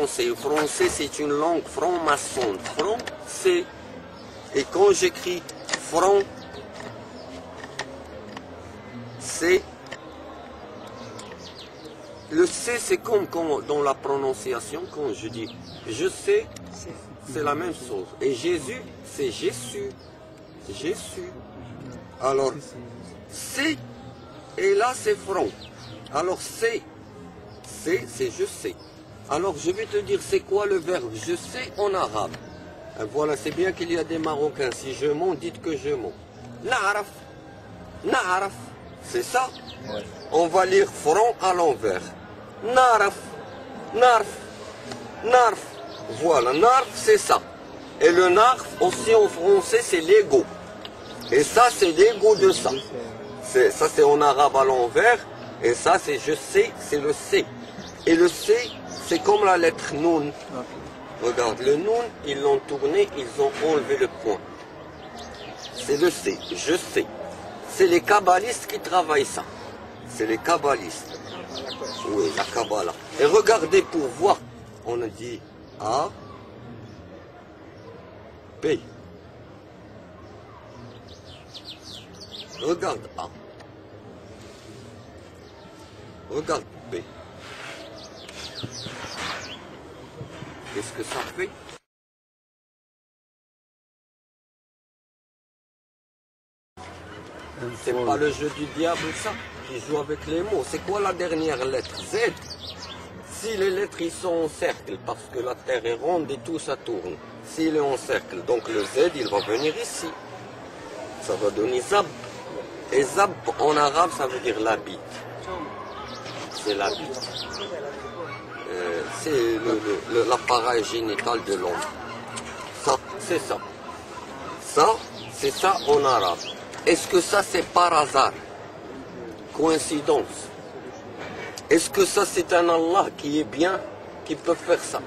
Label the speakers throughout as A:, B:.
A: français. Le français, c'est une langue franc-maçonne. Franc, c'est... Et quand j'écris franc, c'est... Le C, c'est comme quand, dans la prononciation, quand je dis je sais, c'est la même chose. Et Jésus, c'est Jésus. Jésus. Alors, C, et là, c'est franc. Alors, c'est je sais. Alors, je vais te dire, c'est quoi le verbe je sais en arabe? Et voilà, c'est bien qu'il y a des Marocains. Si je mens, dites que je mens. Na'araf. Na'araf. C'est ça? Ouais. On va lire franc à l'envers. Narf, narf, narf. Voilà, narf, c'est ça. Et le narf, aussi en français, c'est l'ego. Et ça, c'est l'ego de ça. Ça, c'est en arabe à l'envers. Et ça, c'est je sais, c'est le C. Et le C, c'est comme la lettre noun. Regarde, le noun, ils l'ont tourné, ils ont enlevé le point. C'est le C, je sais. C'est les kabbalistes qui travaillent ça. C'est les kabbalistes. Oui, la Kabbalah. Et regardez pour voir. On a dit A, B. Regarde A. Regarde B. Qu'est-ce que ça fait? C'est pas le jeu du diable, ça, qui joue avec les mots. C'est quoi la dernière lettre? Z. Si les lettres ils sont en cercle, parce que la Terre est ronde et tout ça tourne. S'il est en cercle, donc le Z, il va venir ici. Ça va donner Zab. Et Zab, en arabe, ça veut dire la bite. C'est la bite. C'est l'appareil génital de l'homme. Ça, c'est ça. Ça, c'est ça en arabe. Est-ce que ça c'est par hasard? Coïncidence? Est-ce que ça c'est un Allah qui est bien, qui peut faire ça?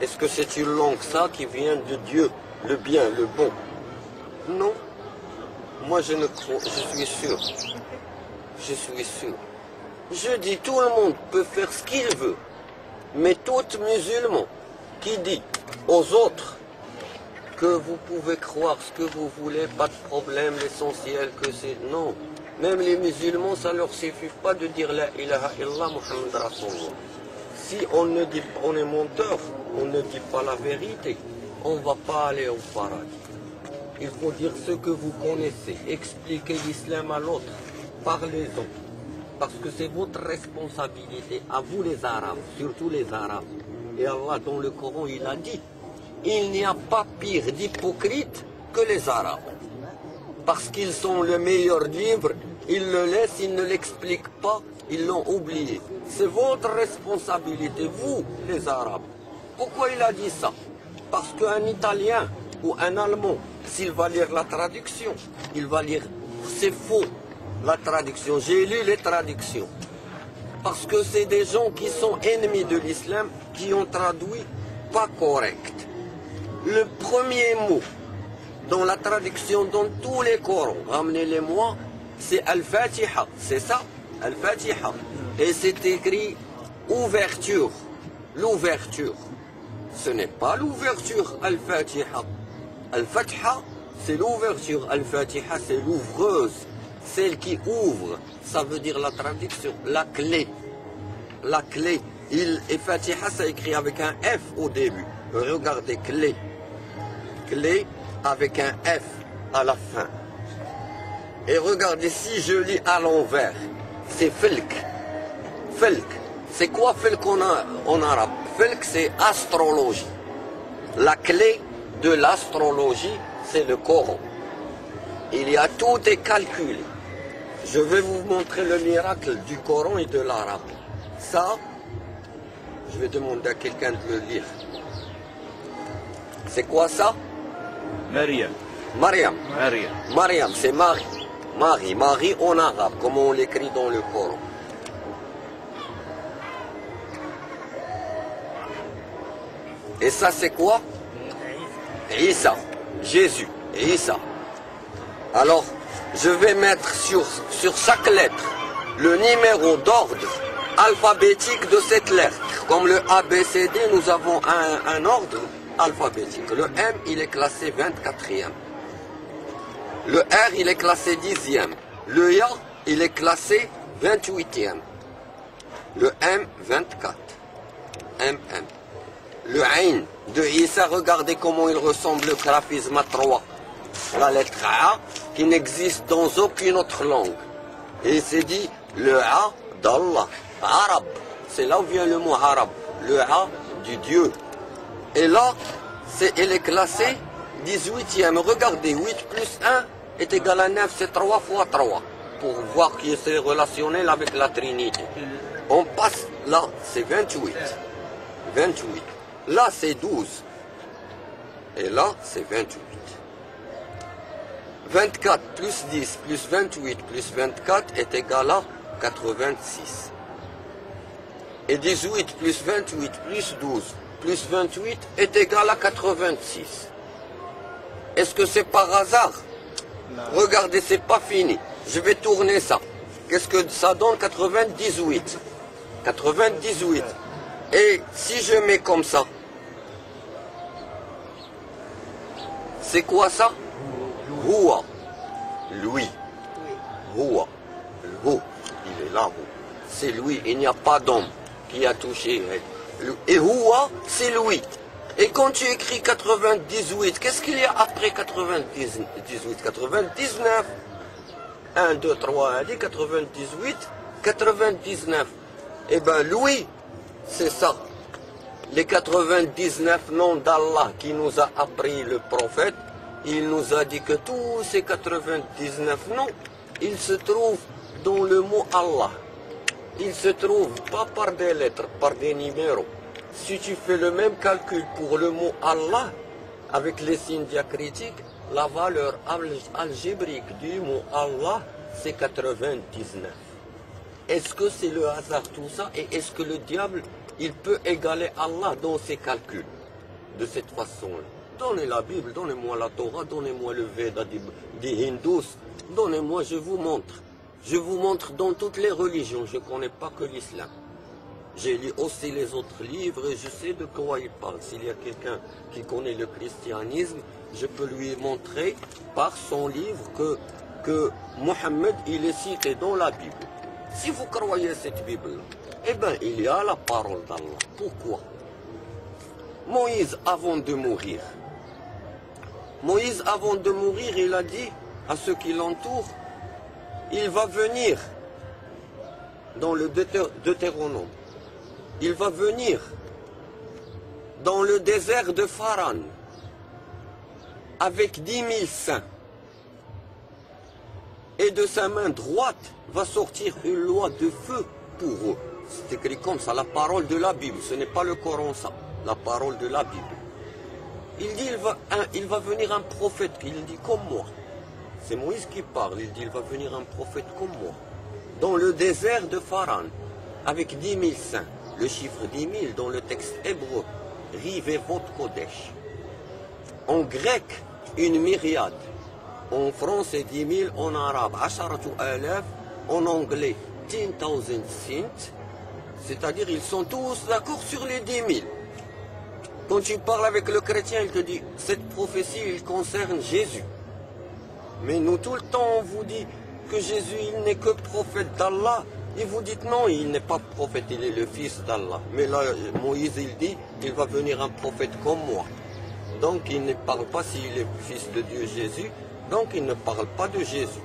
A: Est-ce que c'est une langue ça qui vient de Dieu, le bien, le bon? Non. Moi je ne crois, je suis sûr. Je suis sûr. Je dis tout le monde peut faire ce qu'il veut. Mais tout musulman qui dit aux autres que vous pouvez croire ce que vous voulez, pas de problème, l'essentiel que c'est... Non. Même les musulmans, ça leur suffit pas de dire la ilaha illallah Muhammad Rasulullah. Si on ne dit pas, on est menteur, on ne dit pas la vérité, on ne va pas aller au paradis. Il faut dire ce que vous connaissez, expliquer l'islam à l'autre, parlez-en. Parce que c'est votre responsabilité, à vous les Arabes, surtout les Arabes. Et Allah, dans le Coran, il a dit, il n'y a pas pire d'hypocrite que les Arabes. Parce qu'ils sont le meilleur livre, ils le laissent, ils ne l'expliquent pas, ils l'ont oublié. C'est votre responsabilité, vous, les Arabes. Pourquoi il a dit ça? Parce qu'un Italien ou un Allemand, s'il va lire la traduction, il va lire, c'est faux, la traduction. J'ai lu les traductions. Parce que c'est des gens qui sont ennemis de l'islam, qui ont traduit pas correct. Le premier mot dans la traduction dans tous les Corans, ramenez-les-moi, c'est Al-Fatiha, c'est ça, Al-Fatiha. Et c'est écrit ouverture, l'ouverture. Ce n'est pas l'ouverture Al-Fatiha. Al-Fatiha, c'est l'ouverture, Al-Fatiha, c'est l'ouvreuse, celle qui ouvre. Ça veut dire la traduction, la clé. La clé. Et Fatiha, ça écrit avec un F au début. Regardez, clé. Clé avec un F à la fin. Et regardez, si je lis à l'envers, c'est Felk. Felk. C'est quoi Felk en arabe? Felk, c'est astrologie. La clé de l'astrologie, c'est le Coran. Il y a tout est calculé. Je vais vous montrer le miracle du Coran et de l'arabe. Ça, je vais demander à quelqu'un de le lire. C'est quoi ça?
B: Maryam.
A: Mariam.
B: Maryam.
A: Mariam, c'est Marie. Marie. Marie en arabe, comme on l'écrit dans le Coran. Et ça, c'est quoi? Isa. Jésus. Isa. Alors, je vais mettre sur chaque lettre le numéro d'ordre alphabétique de cette lettre. Comme le ABCD, nous avons un ordre alphabétique. Le M, il est classé 24e. Le R, il est classé 10e. Le Ya, il est classé 28e. Le M, 24. MM. Le Ain de Issa, regardez comment il ressemble le graphisme à 3. La lettre A, qui n'existe dans aucune autre langue. Et il s'est dit, le A d'Allah, arabe. C'est là où vient le mot arabe. Le A du Dieu. Et là, elle est classée 18e. Regardez, 8 plus 1 est égal à 9, c'est 3 fois 3. Pour voir qui est relationnel avec la Trinité. On passe là, c'est 28. 28. Là, c'est 12. Et là, c'est 28. 24 plus 10 plus 28 plus 24 est égal à 86. Et 18 plus 28 plus 12 plus 28 est égal à 86. Est-ce que c'est par hasard? Non. Regardez, c'est pas fini. Je vais tourner ça. Qu'est-ce que ça donne? 98. 98. Et si je mets comme ça, c'est quoi ça? Houa. Lui. Houa. Le Ho. Il est là. C'est lui. Il n'y a pas d'homme qui a touché. Et Houa, c'est lui. Et quand tu écris 98, qu'est-ce qu'il y a après 98? 99. 1, 2, 3, 1, 98, 99. Eh bien, lui, c'est ça. Les 99 noms d'Allah qui nous a appris le prophète, il nous a dit que tous ces 99 noms, ils se trouvent dans le mot Allah. Ils ne se trouvent pas par des lettres, par des numéros. Si tu fais le même calcul pour le mot Allah, avec les signes diacritiques, la valeur algébrique du mot Allah, c'est 99. Est-ce que c'est le hasard tout ça? Et est-ce que le diable, il peut égaler Allah dans ses calculs? De cette façon-là. Donnez la Bible, donnez-moi la Torah, donnez-moi le Veda des hindous. Donnez-moi, je vous montre. Je vous montre dans toutes les religions. Je ne connais pas que l'islam. J'ai lu aussi les autres livres et je sais de quoi il parle. S'il y a quelqu'un qui connaît le christianisme, je peux lui montrer par son livre que Mohammed, il est cité dans la Bible. Si vous croyez cette Bible, eh bien, il y a la parole d'Allah. Pourquoi? Moïse, avant de mourir, il a dit à ceux qui l'entourent, il va venir dans le Deutéronome. Il va venir dans le désert de Pharan avec 10 000 saints. Et de sa main droite va sortir une loi de feu pour eux. C'est écrit comme ça, la parole de la Bible. Ce n'est pas le Coran, ça. La parole de la Bible. Il dit, il va venir un prophète. Il dit, comme moi. C'est Moïse qui parle. Il dit, il va venir un prophète comme moi. Dans le désert de Pharan, avec 10 000 saints. Le chiffre 10 000 dans le texte hébreu. Rivevot Kodesh. En grec, une myriade. En français, 10 000. En arabe, 10,000. En anglais, 10,000 saints. C'est-à-dire, ils sont tous d'accord sur les 10 000. Quand tu parles avec le chrétien, il te dit, cette prophétie, il concerne Jésus. Mais nous, tout le temps, on vous dit que Jésus, il n'est que prophète d'Allah. Et vous dites non, il n'est pas prophète, il est le fils d'Allah. Mais là, Moïse, il dit, il va venir un prophète comme moi. Donc, il ne parle pas s'il est fils de Dieu Jésus. Donc, il ne parle pas de Jésus.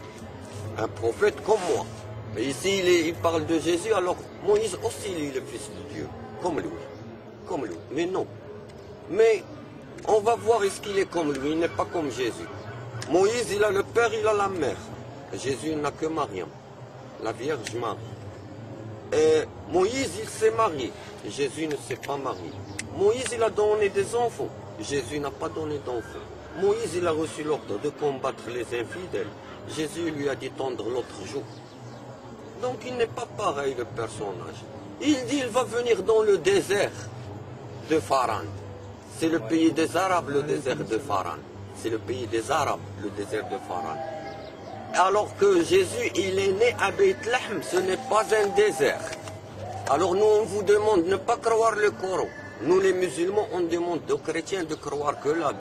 A: Un prophète comme moi. Mais ici, il parle de Jésus, alors Moïse aussi, il est le fils de Dieu. Comme lui. Comme lui. Mais non. Mais on va voir est-ce qu'il est comme lui, il n'est pas comme Jésus. Moïse, il a le père, il a la mère. Jésus n'a que Mariam, la Vierge Marie. Et Moïse, il s'est marié. Jésus ne s'est pas marié. Moïse, il a donné des enfants. Jésus n'a pas donné d'enfants. Moïse, il a reçu l'ordre de combattre les infidèles. Jésus lui a dit tendre l'autre jour. Donc il n'est pas pareil le personnage. Il dit il va venir dans le désert de Pharan. C'est le pays des Arabes, le désert de Pharan. C'est le pays des Arabes, le désert de Pharan. Alors que Jésus, il est né à Bethléem, ce n'est pas un désert. Alors nous, on vous demande de ne pas croire le Coran. Nous, les musulmans, on demande aux chrétiens de croire que la